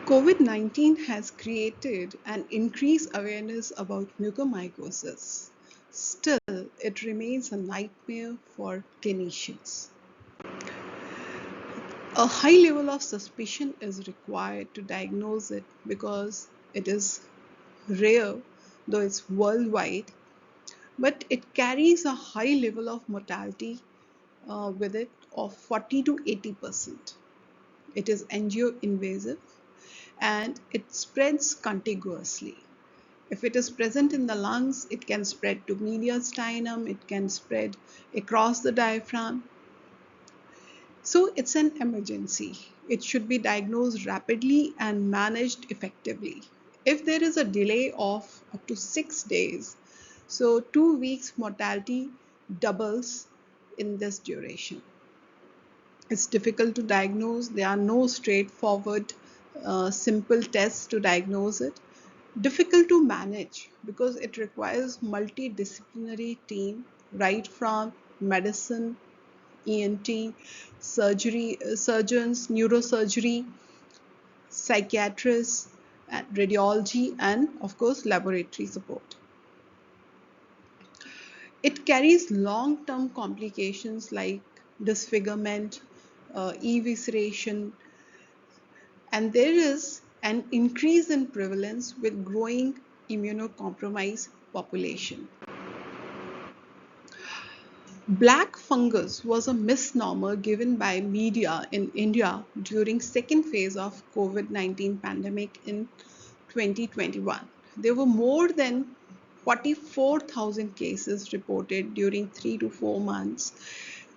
COVID-19 has created an increased awareness about mucormycosis. Still, it remains a nightmare for clinicians. A high level of suspicion is required to diagnose it because it is rare, though it's worldwide, but it carries a high level of mortality with it of 40 to 80%. It is angio-invasive and it spreads contiguously. If it is present in the lungs, it can spread to mediastinum, it can spread across the diaphragm. So it's an emergency. It should be diagnosed rapidly and managed effectively. If there is a delay of up to 6 days, so 2 weeks mortality doubles in this duration. It's difficult to diagnose. There are no straightforward, simple tests to diagnose it. Difficult to manage because it requires multidisciplinary team right from medicine, ENT, surgeons, neurosurgery, psychiatrists, and radiology, and of course laboratory support. It carries long-term complications like disfigurement, evisceration, and there is an increase in prevalence with growing immunocompromised population. Black fungus was a misnomer given by media in India during second phase of COVID-19 pandemic in 2021. There were more than 44,000 cases reported during 3 to 4 months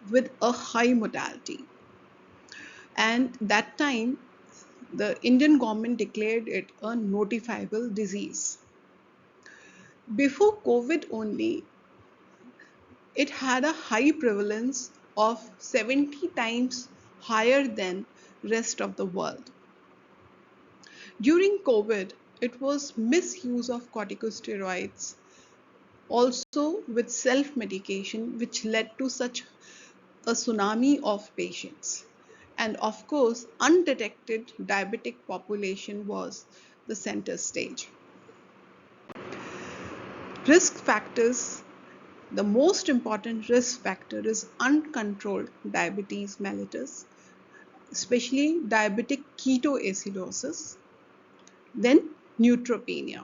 with a high mortality. And that time the Indian government declared it a notifiable disease. Before COVID only, it had a high prevalence of 70 times higher than rest of the world. During COVID, it was misuse of corticosteroids, also with self-medication, which led to such a tsunami of patients. And of course, undetected diabetic population was the center stage. Risk factors. The most important risk factor is uncontrolled diabetes mellitus, especially diabetic ketoacidosis, then neutropenia.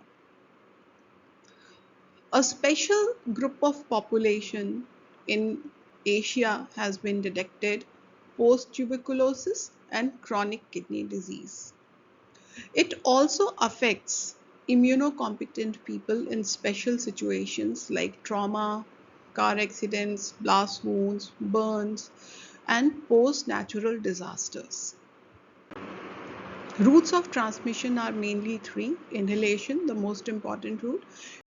A special group of population in Asia has been detected post-tuberculosis and chronic kidney disease. It also affects immunocompetent people in special situations like trauma, car accidents, blast wounds, burns, and post-natural disasters. Routes of transmission are mainly three: inhalation, the most important route,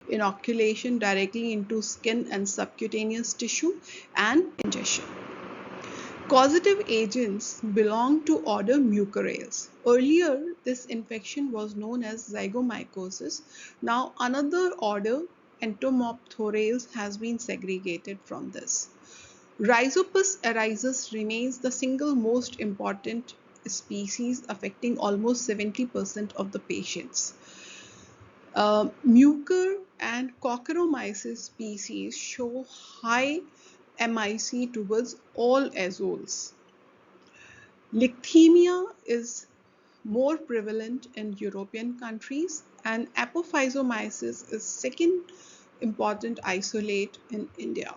inoculation directly into skin and subcutaneous tissue, and ingestion. Causative agents belong to order Mucorales. Earlier, this infection was known as zygomycosis. Now, another order, Entomophthalales, has been segregated from this. Rhizopus arrhizus remains the single most important species, affecting almost 70% of the patients. Mucor and Cocchromyces species show high MIC towards all azoles. Leukemia is more prevalent in European countries, and apophysomyces is second important isolate in India.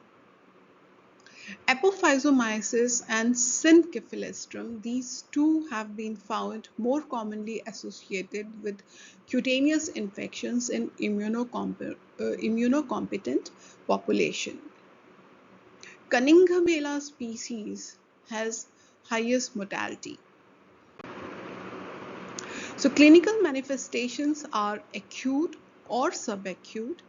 Apophysomyces and syncyphilistrum, these two have been found more commonly associated with cutaneous infections in immunocompetent population. Cunningham species has highest mortality. So clinical manifestations are acute or subacute,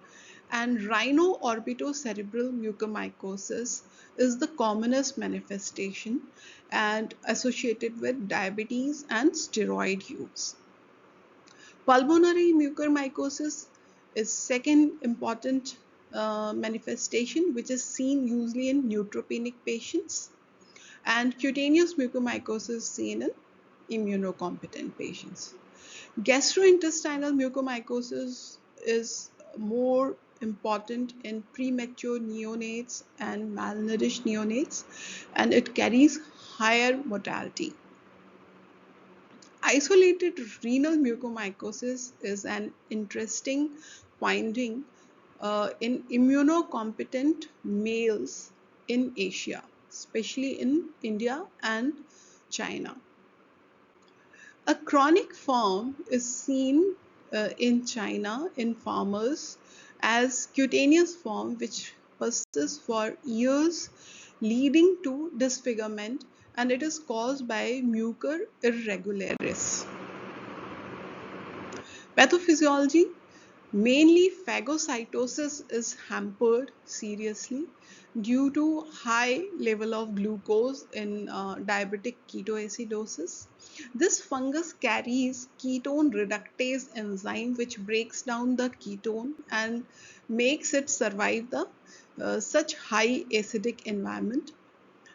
and rhino-orbitocerebral mucormycosis is the commonest manifestation and associated with diabetes and steroid use. Pulmonary mucormycosis is second important manifestation, which is seen usually in neutropenic patients, and cutaneous mucormycosis seen in immunocompetent patients. Gastrointestinal mucormycosis is more important in premature neonates and malnourished neonates, and it carries higher mortality. Isolated renal mucormycosis is an interesting finding in immunocompetent males in Asia, especially in India and China. A chronic form is seen in China in farmers as cutaneous form which persists for years, leading to disfigurement, and it is caused by mucor irregularis. Pathophysiology, mainly phagocytosis is hampered seriously due to high level of glucose in diabetic ketoacidosis. This fungus carries ketone reductase enzyme which breaks down the ketone and makes it survive the such high acidic environment.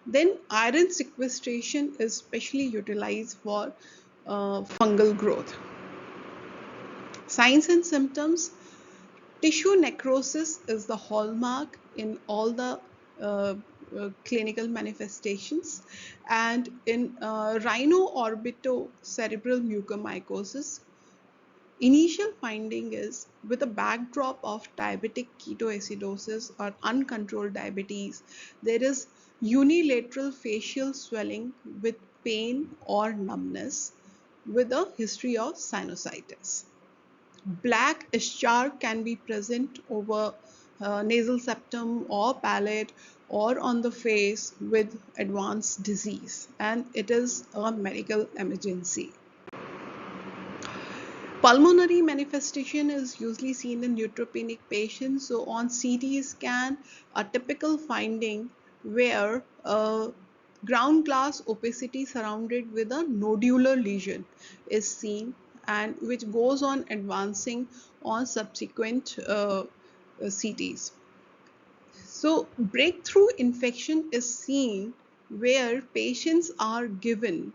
Then iron sequestration is specially utilized for fungal growth. Signs and symptoms: tissue necrosis is the hallmark in all the clinical manifestations, and in rhino-orbitocerebral mucormycosis, initial finding is with a backdrop of diabetic ketoacidosis or uncontrolled diabetes, there is unilateral facial swelling with pain or numbness with a history of sinusitis. Black eschar can be present over nasal septum or palate or on the face with advanced disease, and it is a medical emergency. Pulmonary manifestation is usually seen in neutropenic patients. So on CT scan, a typical finding where ground glass opacity surrounded with a nodular lesion is seen, and which goes on advancing on subsequent CTs. So breakthrough infection is seen where patients are given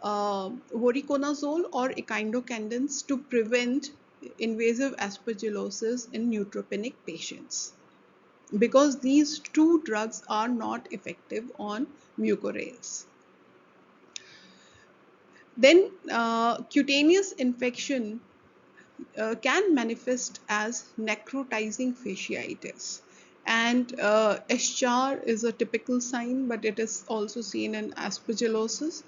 voriconazole or echinocandins to prevent invasive aspergillosis in neutropenic patients, because these two drugs are not effective on Mucorales. Then cutaneous infection can manifest as necrotizing fasciitis, and eschar is a typical sign, but it is also seen in aspergillosis.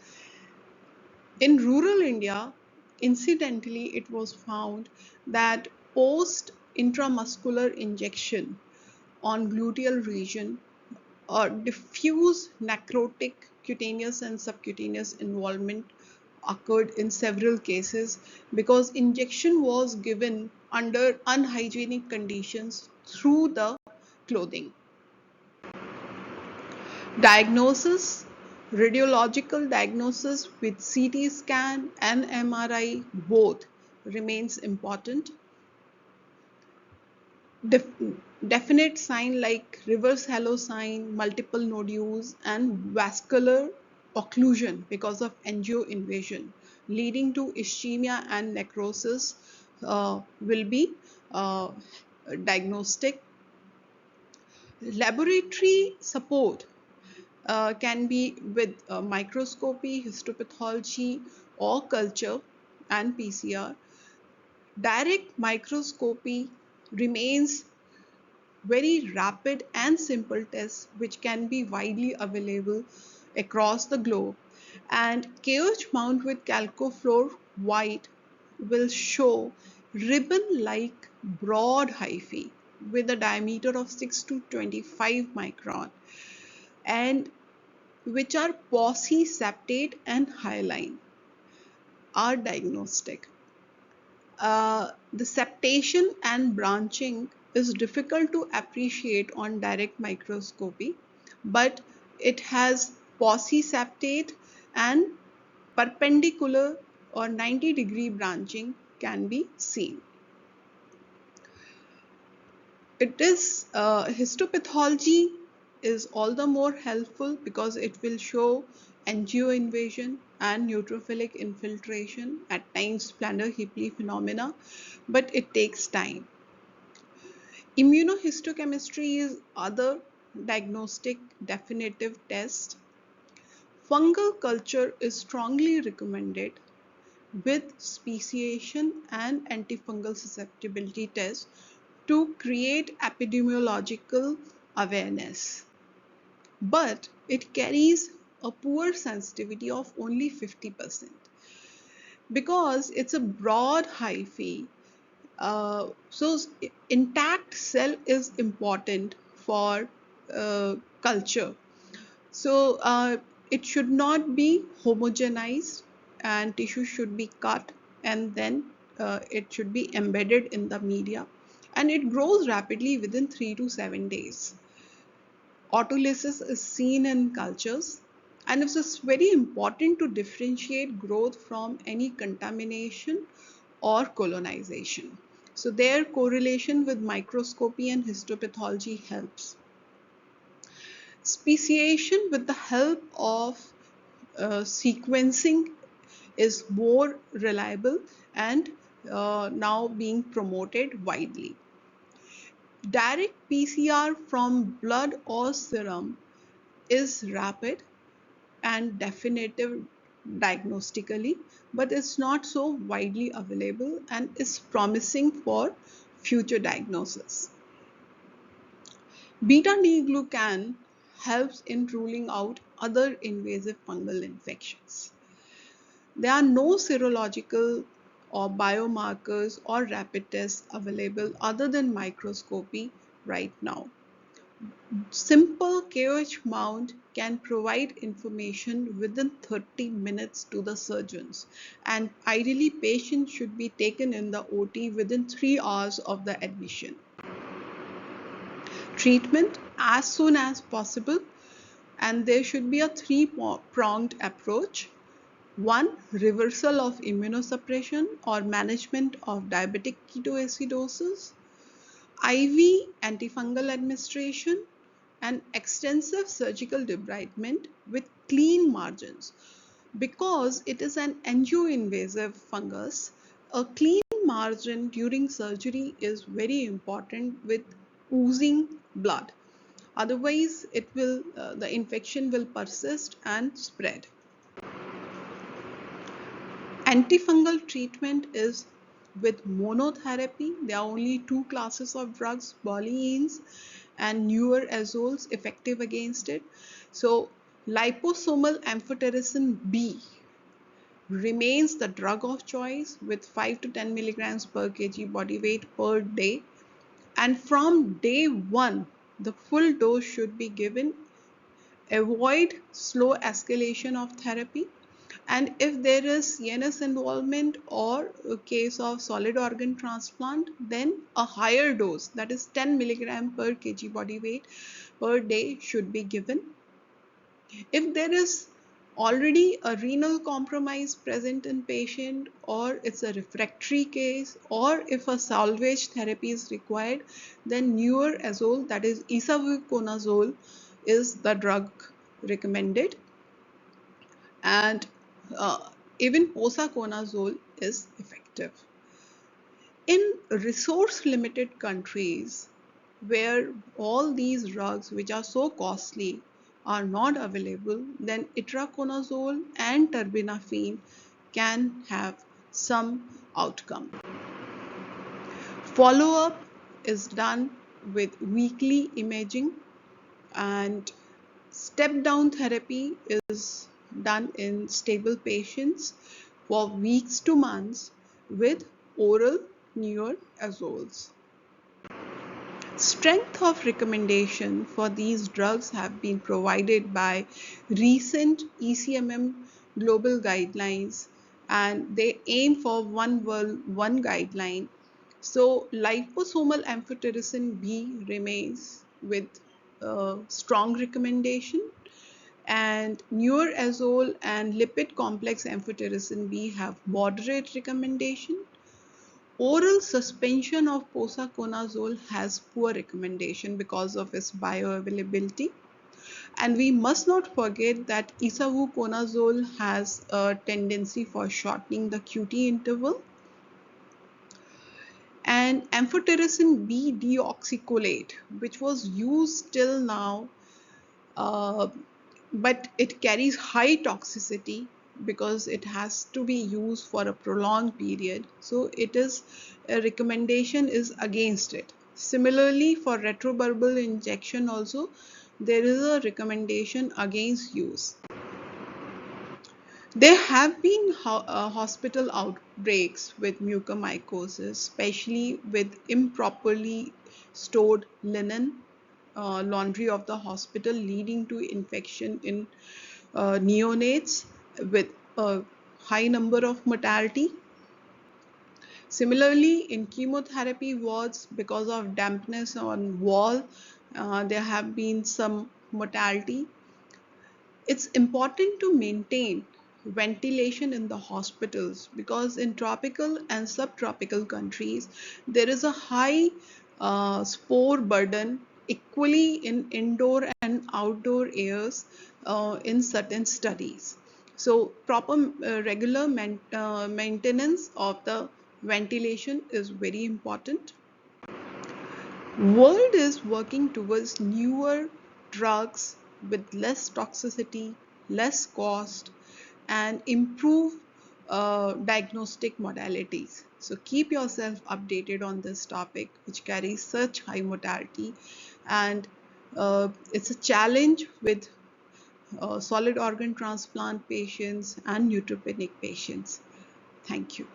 In rural India, incidentally, it was found that post intramuscular injection on gluteal region or diffuse necrotic cutaneous and subcutaneous involvement occurred in several cases because injection was given under unhygienic conditions through the clothing. Diagnosis: radiological diagnosis with CT scan and MRI both remains important. Definite sign like reverse halo sign, multiple nodules, and vascular occlusion because of angioinvasion leading to ischemia and necrosis will be uh, diagnostic. Laboratory support can be with microscopy, histopathology, or culture and PCR. Direct microscopy remains very rapid and simple test which can be widely available across the globe, and KH mount with chalcofluor white will show ribbon-like broad hyphae with a diameter of 6 to 25 micron, and which are pauci septate and hyaline are diagnostic. The septation and branching is difficult to appreciate on direct microscopy, but it has pauci septate and perpendicular or 90-degree branching can be seen. It is histopathology is all the more helpful because it will show angioinvasion, and neutrophilic infiltration, at times plantar Hippel phenomena, but it takes time. Immunohistochemistry is other diagnostic definitive test. Fungal culture is strongly recommended with speciation and antifungal susceptibility tests to create epidemiological awareness. But it carries a poor sensitivity of only 50% because it's a broad hyphae. So intact cell is important for culture. So it should not be homogenized, and tissue should be cut, and then it should be embedded in the media, and it grows rapidly within 3 to 7 days. Autolysis is seen in cultures, and it's very important to differentiate growth from any contamination or colonization. So their correlation with microscopy and histopathology helps. Speciation with the help of sequencing is more reliable and now being promoted widely. Direct PCR from blood or serum is rapid and definitive diagnostically, but it's not so widely available and is promising for future diagnosis. Beta-D-glucan helps in ruling out other invasive fungal infections. There are no serological or biomarkers or rapid tests available other than microscopy right now. Simple KOH mount can provide information within 30 minutes to the surgeons, and ideally patients should be taken in the OT within 3 hours of the admission. Treatment as soon as possible, and there should be a three-pronged approach. One, reversal of immunosuppression or management of diabetic ketoacidosis, IV antifungal administration, and extensive surgical debridement with clean margins. Because it is an angioinvasive fungus, a clean margin during surgery is very important with oozing blood. Otherwise, the infection will persist and spread. Antifungal treatment is with monotherapy. There are only two classes of drugs, bolines and newer azoles, effective against it. So liposomal amphotericin B remains the drug of choice with 5 to 10 milligrams per kg body weight per day. And from day one, the full dose should be given. Avoid slow escalation of therapy. And if there is CNS involvement or a case of solid organ transplant, then a higher dose, that is 10 milligram per kg body weight per day, should be given. If there is already a renal compromise present in patient, or it's a refractory case, or if a salvage therapy is required, then newer azole, that is isavuconazole, is the drug recommended. And even posaconazole is effective. In resource-limited countries where all these drugs, which are so costly, are not available, then itraconazole and terbinafine can have some outcome. Follow-up is done with weekly imaging, and step-down therapy is done in stable patients for weeks to months with oral newer azoles. Strength of recommendation for these drugs have been provided by recent ECMM global guidelines, and they aim for one world, one guideline. So liposomal amphotericin B remains with strong recommendation, and newer azole and lipid complex amphotericin B have moderate recommendation. Oral suspension of posaconazole has poor recommendation because of its bioavailability. And we must not forget that isavuconazole has a tendency for shortening the QT interval, and amphotericin B deoxycholate, which was used till now, uh, but it carries high toxicity because it has to be used for a prolonged period. So it is a recommendation is against it. Similarly, for retroviral injection also, there is a recommendation against use. There have been hospital outbreaks with mucormycosis, especially with improperly stored linen, laundry of the hospital, leading to infection in neonates with a high number of mortality. Similarly, in chemotherapy wards, because of dampness on wall, there have been some mortality. It's important to maintain ventilation in the hospitals because in tropical and subtropical countries there is a high spore burden equally in indoor and outdoor airs in certain studies. So proper regular maintenance of the ventilation is very important. World is working towards newer drugs with less toxicity, less cost, and improve diagnostic modalities. So keep yourself updated on this topic, which carries such high mortality, and it's a challenge with solid organ transplant patients and neutropenic patients. Thank you.